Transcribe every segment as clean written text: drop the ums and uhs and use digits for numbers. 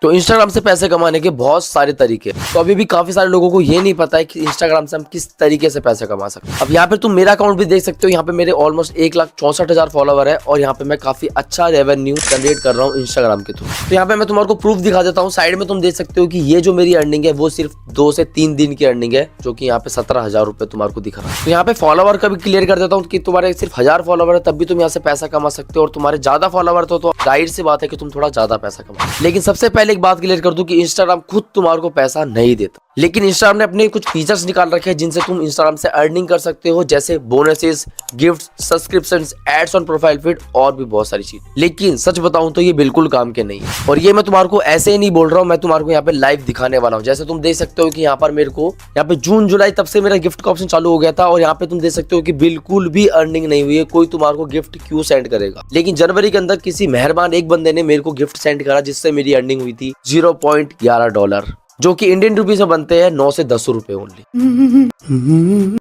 तो इंस्टाग्राम से पैसे कमाने के बहुत सारे तरीके हैं। तो अभी भी काफी सारे लोगों को ये नहीं पता है कि इंस्टाग्राम से हम किस तरीके से पैसे कमा सकते हैं। अब यहाँ पे तुम मेरा अकाउंट भी देख सकते हो, यहाँ पे मेरे ऑलमोस्ट 1,64,000 फॉलोवर है और यहाँ पे मैं काफी अच्छा रेवेन्यू जनरेट कर रहा हूँ इंस्टाग्राम के थ्रू। तो यहाँ पे मैं तुम्हारे को प्रूफ दिखा देता हूँ। साइड में तुम देख सकते हो कि ये जो मेरी अर्निंग है वो सिर्फ 2 से 3 दिन की अर्निंग है, जो कि यहाँ पे 17,000 रुपए तुम्हारे को दिख रहा है। तो यहाँ पे फॉलोवर का भी क्लियर कर देता हूँ कि तुम्हारे सिर्फ 1000 फॉलोवर है तब भी तुम यहाँ से पैसा कमा सकते हो, और तुम्हारे ज्यादा फॉलोवर तो जाहिर सी बात है कि तुम थोड़ा ज्यादा पैसा कमा। लेकिन सबसे पहले एक बात क्लियर कर दूं कि इंस्टाग्राम खुद तुम्हारे को पैसा नहीं देता, लेकिन इंस्टाग्राम ने अपने कुछ फीचर्स निकाल रखे हैं जिनसे तुम इंस्टाग्राम से अर्निंग कर सकते हो, जैसे bonuses, gift, subscriptions, ads on profile feed और भी बहुत सारी चीज। लेकिन सच बताऊं तो ये बिल्कुल काम के नहीं है, और ये मैं तुम्हारे को ऐसे ही नहीं बोल रहा हूँ, मैं तुम्हारे को यहाँ पे लाइव दिखाने वाला हूँ। जैसे तुम देख सकते हो कि यहाँ पर मेरे को यहाँ पे जून जुलाई तब से मेरा गिफ्ट का ऑप्शन चालू हो गया था, और यहाँ पे तुम देख सकते हो कि बिल्कुल भी अर्निंग नहीं हुई है। कोई तुम्हारे को गिफ्ट क्यों सेंड करेगा। लेकिन जनवरी के अंदर किसी मेहरबान एक बंदे ने मेरे को गिफ्ट सेंड करा, जिससे मेरी अर्निंग हुई थी $0.11, जो कि इंडियन रुपीज में बनते हैं 9 से 10 रुपए ओनली।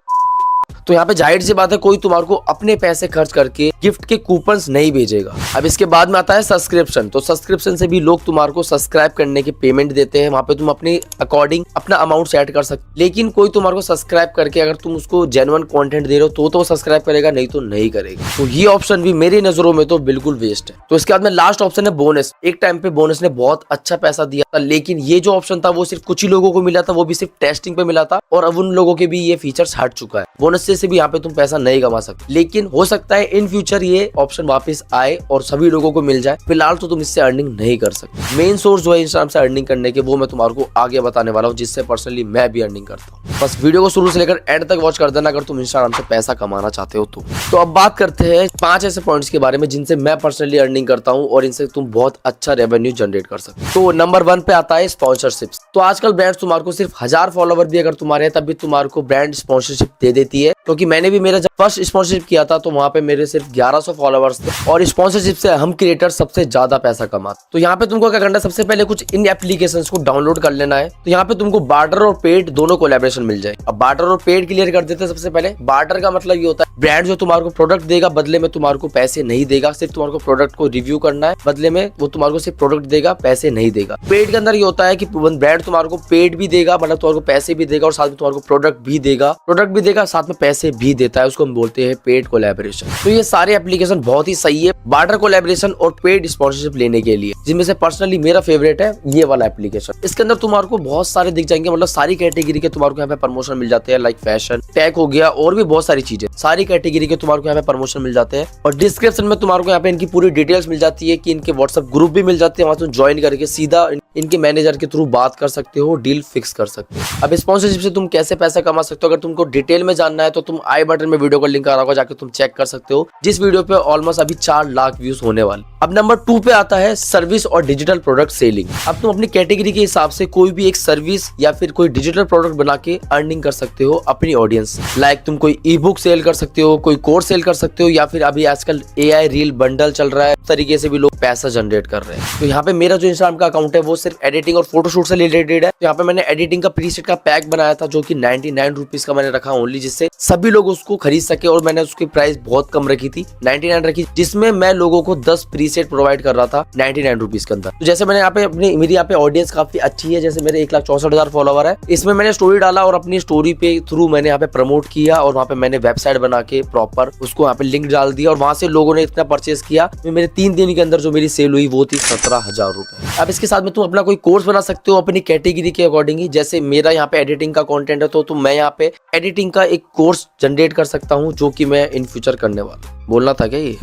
तो यहाँ पे जाहिर सी बात है कोई तुम्हारे को अपने पैसे खर्च करके गिफ्ट के कूपन्स नहीं भेजेगा। अब इसके बाद में आता है सब्सक्रिप्शन। तो सब्सक्रिप्शन से भी लोग तुम्हारे को सब्सक्राइब करने की पेमेंट देते हैं, वहाँ पे तुम अपने अकॉर्डिंग अपना अमाउंट सेट कर सकते। लेकिन कोई तुम्हारे को सब्सक्राइब करके अगर तुम उसको जेन्युइन कंटेंट दे रहे हो तो सब्सक्राइब करेगा, नहीं तो नहीं करेगा। तो ये ऑप्शन भी मेरी नजरों में तो बिल्कुल वेस्ट है। तो इसके बाद में लास्ट ऑप्शन है बोनस। एक टाइम पे बोनस ने बहुत अच्छा पैसा दिया था, लेकिन ये जो ऑप्शन था वो सिर्फ कुछ ही लोगों को मिला था, वो भी सिर्फ टेस्टिंग पे मिला था, और अब उन लोगों के भी ये फीचर्स हट चुका है। बोनस से भी यहाँ पे तुम पैसा नहीं कमा सकते, लेकिन हो सकता है इन फ्यूचर ये ऑप्शन वापस आए और सभी लोगों को मिल जाए। फिलहाल तो तुम इससे अर्निंग नहीं कर सकते। मेन सोर्स जो है इंस्टाग्राम से अर्निंग करने के, वो मैं तुम्हारे को आगे बताने वाला हूँ, जिससे पर्सनली मैं भी अर्निंग करता हूँ। बस वीडियो को शुरू से लेकर एंड तक वॉच कर देना अगर तुम इंस्टाग्राम से पैसा कमाना चाहते हो तो अब बात करते हैं 5 ऐसे पॉइंट्स के बारे में जिनसे मैं पर्सनली अर्निंग करता हूँ और इनसे तुम बहुत अच्छा रेवेन्यू जनरेट कर सकते हो। तो नंबर 1 पे आता है स्पॉन्सरशिप्स। तो आजकल ब्रांड्स तुम्हारे को सिर्फ 1000 फॉलोवर भी अगर तुम्हारे हैं तब भी तुम्हारे को ब्रांड स्पॉन्सरशिप दे देती है, क्योंकि मैंने भी मेरा जब फर्स्ट स्पॉन्सरशिप किया था तो वहाँ पे मेरे सिर्फ 1100 फॉलोवर्स थे, और स्पॉन्सरशिप से हम क्रिएटर सबसे ज्यादा पैसा कमाते। तो यहाँ पे तुमको क्या करना है, सबसे पहले कुछ इन एप्लीकेशंस को डाउनलोड कर लेना है। तो यहाँ पे तुमको बार्टर और पेड दोनों कोलैबोरेशन मिल जाए। अब बार्टर और पेड क्लियर कर देते हैं। सबसे पहले बार्टर का मतलब ये होता है ब्रांड जो तुम्हारे को प्रोडक्ट देगा बदले में तुम्हारे को पैसे नहीं देगा, सिर्फ तुम्हारे को प्रोडक्ट को रिव्यू करना है, बदले में वो तुम्हारे को सिर्फ प्रोडक्ट देगा, पैसे नहीं देगा। पेड के अंदर ये होता है कि ब्रांड तुम्हारे को पेड भी देगा, मतलब तुम्हारे को पैसे भी देगा और साथ में तुम्हारे को प्रोडक्ट भी देगा, साथ में पैसे भी देता है। उसको हम बोलते हैं पेड कोलैबोरेशन। तो ये सारे एप्लीकेशन बहुत ही सही है बार्टर कोलैबोरेशन और पेड स्पॉन्सरशिप लेने के लिए, जिनमें से पर्सनली मेरा फेवरेट है ये वाला एप्लीकेशन। इसके अंदर तुम्हारे को बहुत सारे दिख जाएंगे, मतलब सारी कैटेगरी के तुम्हारे को यहाँ पे प्रमोशन मिल जाते हैं, लाइक फैशन, टेक हो गया और भी बहुत सारी चीजें। सारी कैटेगरी के तुम्हारे को यहाँ पे प्रमोशन मिल जाते हैं, और डिस्क्रिप्शन में तुम्हारे को यहाँ पे इनकी पूरी डिटेल्स मिल जाती है कि इनके व्हाट्सएप ग्रुप भी मिल जाते हैं, वहां तुम ज्वाइन करके सीधा इनके मैनेजर के थ्रू बात कर सकते हो, डील फिक्स कर सकते हो। अब स्पॉन्सरशिप से तुम कैसे पैसा कमा सकते हो, अगर तुमको डिटेल में जानना है तो तुम आई बटन में वीडियो का लिंक आ रहा होगा, जाके तुम चेक कर सकते हो, जिस वीडियो पे ऑलमोस्ट अभी 4 लाख व्यूज होने वाले। अब नंबर 2 पे आता है सर्विस और डिजिटल प्रोडक्ट सेलिंग। अब तुम अपनी कैटेगरी के हिसाब से कोई भी एक सर्विस या फिर कोई डिजिटल प्रोडक्ट बना के अर्निंग कर सकते हो अपनी ऑडियंस। लाइक तुम कोई ई बुक सेल कर सकते हो, कोई कोर्स सेल कर सकते हो, या फिर अभी आजकल AI रील बंडल चल रहा है, उस तरीके से भी लोग पैसा जनरेट कर रहे हैं। तो यहाँ पे मेरा जो इंस्टाग्राम का अकाउंट है वो सिर्फ एडिटिंग और फोटोशूट से रिलेटेड है। तो यहाँ पे मैंने एडिटिंग का प्रीसेट का पैक बनाया था, जो कि 99 रुपीज का मैंने रखा ओनली, जिससे सभी लोग उसको खरीद सके, और मैंने उसकी प्राइस बहुत कम रखी थी, 99 रखी, जिसमें मैं लोगों को 10 प्रीसेट प्रोवाइड कर रहा था 99 रुपीज के अंदर। तो जैसे मैंने यहाँ पे मेरी यहाँ पे ऑडियंस काफी अच्छी है, जैसे मेरे 1,64,000 फॉलोवर है, इसमें मैंने स्टोरी डाला और अपनी स्टोरी पे थ्रू मैंने यहाँ पे प्रमोट किया, और वहाँ पे मैंने वेबसाइट बना के प्रॉपर उसको यहाँ पे लिंक डाल दिया, और वहां से लोगों ने इतना परचेस किया। तो मेरे 3 दिन के अंदर जो मेरी सेल हुई वो थी 17,000 रुपए। अब इसके साथ में तुम अपना कोई कोर्स बना सकते हो अपनी कैटेगरी के अकॉर्डिंग। जैसे मेरा यहाँ पे एडिटिंग का कंटेंट है तो मैं यहाँ पे एडिटिंग का एक कोर्स जनरेट कर सकता हूँ, जो कि मैं इन फ्यूचर करने वाला। बोलना था क्या ये?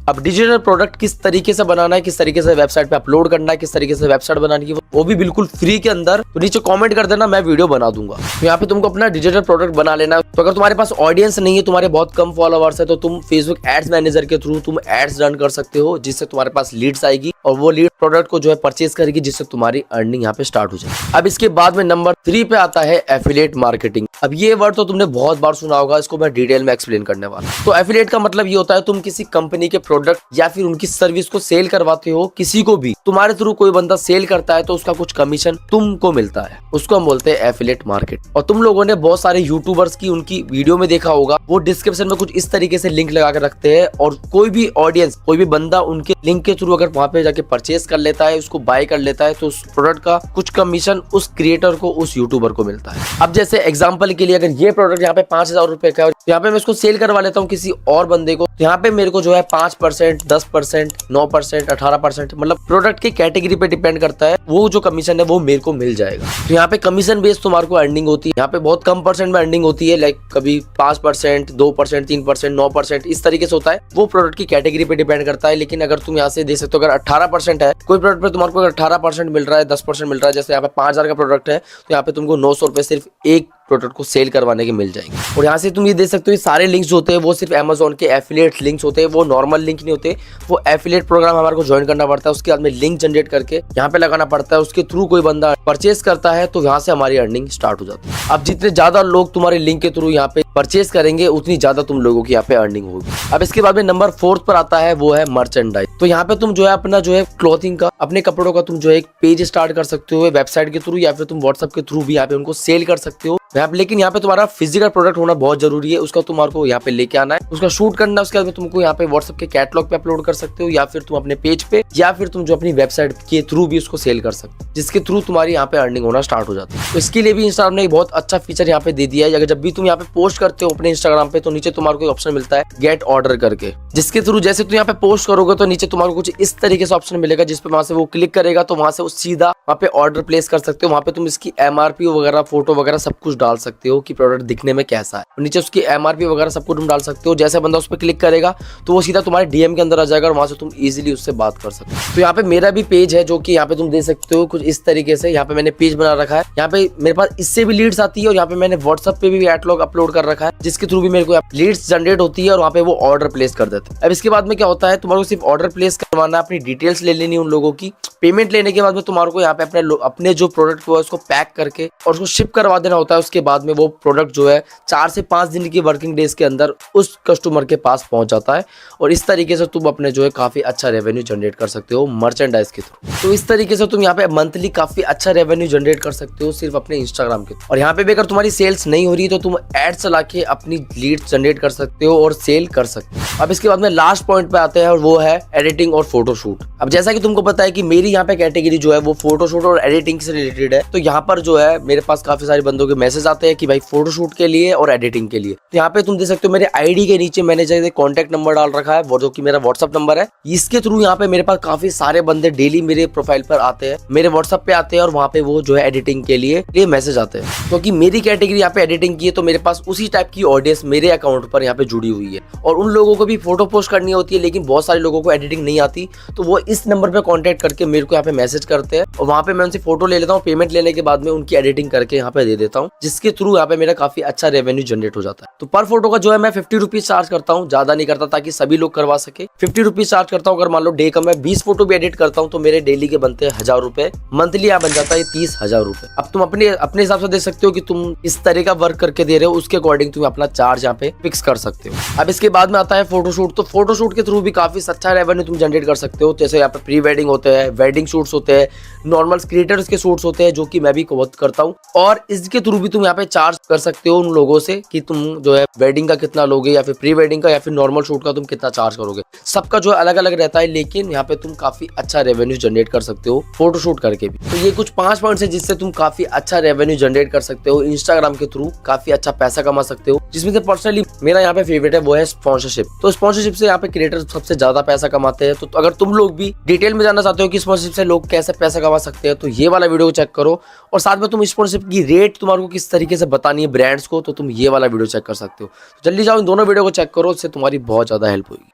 अब डिजिटल प्रोडक्ट किस तरीके से बनाना है, किस तरीके से वेबसाइट पे अपलोड करना है, किस तरीके से वेबसाइट बनानी है, वो भी बिल्कुल फ्री के अंदर, तो नीचे कमेंट कर देना, मैं वीडियो बना दूंगा। तो यहाँ पे तुमको अपना डिजिटल प्रोडक्ट बना लेना है। तो अगर तुम्हारे पास ऑडियंस नहीं है, तुम्हारे बहुत कम फॉलोवर्स है, तो तुम फेसबुक एड्स मैनेजर के थ्रू तुम एड्स रन कर सकते हो, जिससे तुम्हारे पास लीड्स आएगी और वो लीड प्रोडक्ट को जो है परचेज करेगी, जिससे तुम्हारी अर्निंग यहाँ पे स्टार्ट हो जाए। अब इसके बाद में नंबर 3 पे आता है एफिलिएट मार्केटिंग। अब ये वर्ड तो तुमने बहुत बार सुना होगा, इसको मैं डिटेल में एक्सप्लेन करने वाला हूं। तो एफिलिएट का मतलब ये होता है तुम किसी कंपनी के प्रोडक्ट या फिर उनकी सर्विस को सेल करवाते हो किसी को भी, तुम्हारे थ्रू कोई बंदा सेल करता है तो उसका कुछ कमीशन तुमको मिलता है, उसको हम बोलते हैं एफिलिएट मार्केट। और तुम लोगों ने बहुत सारे यूट्यूबर्स की उनकी वीडियो में देखा होगा, वो डिस्क्रिप्शन में कुछ इस तरीके से लिंक लगा के रखते हैं और कोई भी ऑडियंस, कोई भी बंदा उनके लिंक के थ्रू अगर वहां पे जाके परचेस कर लेता है, उसको बाय कर लेता है, तो उस प्रोडक्ट का कुछ कमीशन उस क्रिएटर को, उस यूट्यूबर को मिलता है। अब जैसे एग्जांपल के लिए अगर ये प्रोडक्ट यहाँ पे 5,000 रुपए का है, यहाँ पे मैं इसको सेल करवा लेता हूँ किसी और बंदे को, यहाँ पे मेरे को जो है 5%, 10%, 9%, 18%, मतलब प्रोडक्ट की कैटेगरी पे डिपेंड करता है, वो जो कमीशन है वो मेरे को मिल जाएगा। तो यहाँ पे कमीशन बेस्ड तुम्हारे को अर्निंग होती है, यहाँ पे बहुत कम परसेंट में अर्निंग होती है, लाइक कभी 5%, 2%, 3%, 9%, इस तरीके से होता है, वो प्रोडक्ट की कैटेगरी पे डिपेंड करता है। लेकिन अगर तुम यहाँ से देख सकते हो, अगर 18% है कोई प्रोडक्ट पे तुम्हारे को, अगर 18% मिल रहा है, 10% मिल रहा है, जैसे यहाँ पे 5,000 का प्रोडक्ट है तो यहाँ पे तुमको 900 रुपए सिर्फ एक प्रोडक्ट को सेल करवाने के मिल जाएंगे। और यहाँ से तुम ये देख सकते हो, ये सारे लिंक्स जो होते हैं वो सिर्फ Amazon के एफिलिएट लिंक्स होते हैं, वो नॉर्मल लिंक नहीं होते, वो एफिलिएट प्रोग्राम हमारे को ज्वाइन करना पड़ता है, उसके बाद में लिंक जनरेट करके यहाँ पे लगाना पड़ता है, उसके थ्रू कोई बंदा परचेस करता है तो यहाँ से हमारी अर्निंग स्टार्ट हो जाती है। अब जितने ज्यादा लोग तुम्हारे लिंक के थ्रू यहाँ पे परचेस करेंगे, उतनी ज्यादा तुम लोगों की यहाँ पे अर्निंग होगी। अब इसके बाद में नंबर 4 पर आता है, वो है मर्चेंडाइज। तो यहाँ पे तुम जो है अपना जो है क्लॉथिंग का, अपने कपड़ों का तुम जो है एक पेज स्टार्ट कर सकते हो वेबसाइट के थ्रू, या फिर तुम व्हाट्सएप के थ्रू भी यहाँ पे उनको सेल कर सकते हो। लेकिन यहाँ पे तुम्हारा फिजिकल प्रोडक्ट होना बहुत जरूरी है, उसका तुम्हारे को यहाँ पे लेके आना है, उसका शूट करना है, उसके बाद में तुमको यहाँ पे व्हाट्सएप के कैटलॉग पे अपलोड कर सकते हो, या फिर तुम अपने पेज पे, या फिर तुम जो अपनी वेबसाइट के थ्रू भी उसको सेल कर सकते हो, जिसके थ्रू तुम्हारी यहाँ पे अर्निंग होना स्टार्ट हो जाती है। तो इसके लिए भी इंस्टाग्राम ने एक बहुत अच्छा फीचर यहाँ पे दे दिया है। अगर जब भी तुम यहाँ पे पोस्ट करते हो अपने इंस्टाग्राम पे, तो नीचे तुम्हारे को ऑप्शन मिलता है गेट ऑर्डर करके, जिसके थ्रू जैसे तुम यहाँ पे पोस्ट करोगे तो नीचे तुम्हारे को कुछ इस तरीके से ऑप्शन मिलेगा, जिसपे वहां से वो क्लिक करेगा तो वहां से वो सीधा वहाँ पे ऑर्डर प्लेस कर सकते हो। वहां पे तुम इसकी MRP वगैरह, फोटो वगैरह सब कुछ डाल सकते हो कि प्रोडक्ट दिखने में कैसा है, और नीचे उसकी MRP वगैरह सब कुछ तुम डाल सकते हो। जैसे बंदा उस पर क्लिक करेगा तो वो सीधा तुम्हारे DM के अंदर आ जाएगा और वहां से तुम इजीली उससे बात कर सकते हो। तो यहाँ पे मेरा भी पेज है, जो कि यहाँ पे तुम देख सकते हो कुछ इस तरीके से, यहाँ पे मैंने पेज बना रखा है। यहाँ पे मेरे पास इससे भी लीड्स आती है, और यहाँ पे मैंने व्हाट्सएप पे भी कैटलॉग अपलोड कर रखा है, जिसके थ्रू भी मेरे को लीड्स जनरेट होती है और वहाँ पे वो ऑर्डर प्लेस कर देते हैं। अब इसके बाद में क्या होता है, तुम्हारे को सिर्फ ऑर्डर प्लेस करवाना, अपनी डिटेल्स ले लेनी उन लोगों की, पेमेंट लेने के बाद में तुम्हारे को यहाँ पे अपने जो प्रोडक्ट को है उसको पैक करके और उसको शिप करवा देना होता है। उसके बाद में वो प्रोडक्ट जो है 4 से 5 दिन की वर्किंग डेज के अंदर उस कस्टमर के पास पहुंच जाता है, और इस तरीके से तुम अपने जो है काफी अच्छा रेवेन्यू जनरेट कर सकते हो मर्चेंडाइज के थ्रू। तो इस तरीके से तुम यहाँ पे मंथली काफी अच्छा रेवेन्यू जनरेट कर सकते हो सिर्फ अपने इंस्टाग्राम के। और यहाँ पे भी अगर तुम्हारी सेल्स नहीं हो रही तो तुम एड चला के अपनी लीड्स जनरेट कर सकते हो और सेल कर सकते हो। अब इसके बाद में लास्ट पॉइंट पे आते हैं, और वो है एडिटिंग और फोटोशूट। अब जैसा कि तुमको पता है कि मेरी यहाँ पे कैटेगरी जो है वो फोटोशूट और एडिटिंग से रिलेटेड है, तो यहाँ पर जो है मेरे पास काफी सारे बंदों के मैसेज आते हैं कि भाई फोटोशूट के लिए और एडिटिंग के लिए। तो यहाँ पे तुम देख सकते हो मेरे आईडी के नीचे मैंने जैसे कॉन्टैक्ट नंबर डाल रखा है, वो जो कि मेरा व्हाट्सअप नंबर है। इसके थ्रू यहाँ पे मेरे पास काफी सारे बंदे डेली मेरे प्रोफाइल पर आते हैं, मेरे व्हाट्सअप पे आते हैं, और वहाँ पे वो जो है एडिटिंग के लिए मैसेज आते हैं। क्योंकि मेरी कैटेगरी यहाँ पे एडिटिंग की है, तो मेरे पास उसी टाइप की ऑडियंस मेरे अकाउंट पर यहाँ पे जुड़ी हुई है, और उन लोगों को भी फोटो पोस्ट करनी होती है, लेकिन बहुत सारे लोगों को एडिटिंग नहीं आती, तो वो इस नंबर पे कांटेक्ट करके मेरे को यहाँ पे मैसेज करते हैं, और वहाँ पे मैं उनसे फोटो ले लेता हूँ। पेमेंट लेने के बाद में उनकी एडिटिंग करके यहाँ पे दे देता हूँ, जिसके थ्रू यहाँ पे मेरा काफी अच्छा रेवेन्यू जनरेट हो जाता है। तो पर फोटो का जो है मैं 50 रुपीज चार्ज करता हूँ, ज्यादा नहीं करता, ताकि सभी लोग करवा सके। 50 रुपीज चार्ज करता हूँ। अगर मान लो डे का मैं 20 फोटो भी एडिट करता हूँ तो मेरे डेली के बनते हैं 1000 रुपए, मंथली यहाँ बन जाता है 30,000 रुपए। अब तुम अपने हिसाब से दे सकते हो कि तुम इस तरह का वर्क करके दे रहे हो, उसके अकॉर्डिंग तुम अपना चार्ज यहाँ पे फिक्स कर सकते हो। अब इसके बाद में आता है फोटोशूट। तो फोटोशूट के थ्रू भी काफी अच्छा रेवेन्यू तुम जनरेट कर सकते हो। जैसे यहाँ पे प्री वेडिंग होते हैं, वेडिंग शूट्स होते हैं, नॉर्मल क्रिएटर्स के शूट्स होते हैं, जो कि मैं भी बहुत करता हूँ, और इसके थ्रू भी तुम यहाँ पे चार्ज कर सकते हो उन लोगों से कि तुम जो है वेडिंग का कितना लोगे, या फिर प्री वेडिंग का, या फिर नॉर्मल शूट का तुम कितना चार्ज करोगे। सबका जो है अलग अलग रहता है, लेकिन यहाँ पे तुम काफी अच्छा रेवेन्यू जनरेट कर सकते हो फोटोशूट करके भी। तो ये कुछ 5 पॉइंट्स है जिससे तुम काफी अच्छा रेवेन्यू जनरेट कर सकते हो इंस्टाग्राम के थ्रू, काफी अच्छा पैसा कमा सकते हो। जिसमें से पर्सनली मेरा यहाँ पे फेवरेट है वो है स्पॉन्सरशिप। तो स्पॉन्सरशिप से यहाँ पे क्रिएटर सबसे ज्यादा पैसा कमाते हैं। तो अगर तुम लोग भी डिटेल में जानना चाहते हो कि स्पॉन्सरशिप से लोग कैसे पैसा कमा सकते हैं, तो ये वाला वीडियो चेक करो, और साथ में तुम स्पॉन्सरशिप की रेट तुम्हारे को किस तरीके से बतानी है ब्रांड्स को, तो तुम ये वाला वीडियो चेक कर सकते हो। जल्दी जाओ इन दोनों वीडियो को चेक करो, उससे तुम्हारी बहुत ज्यादा हेल्प होगी।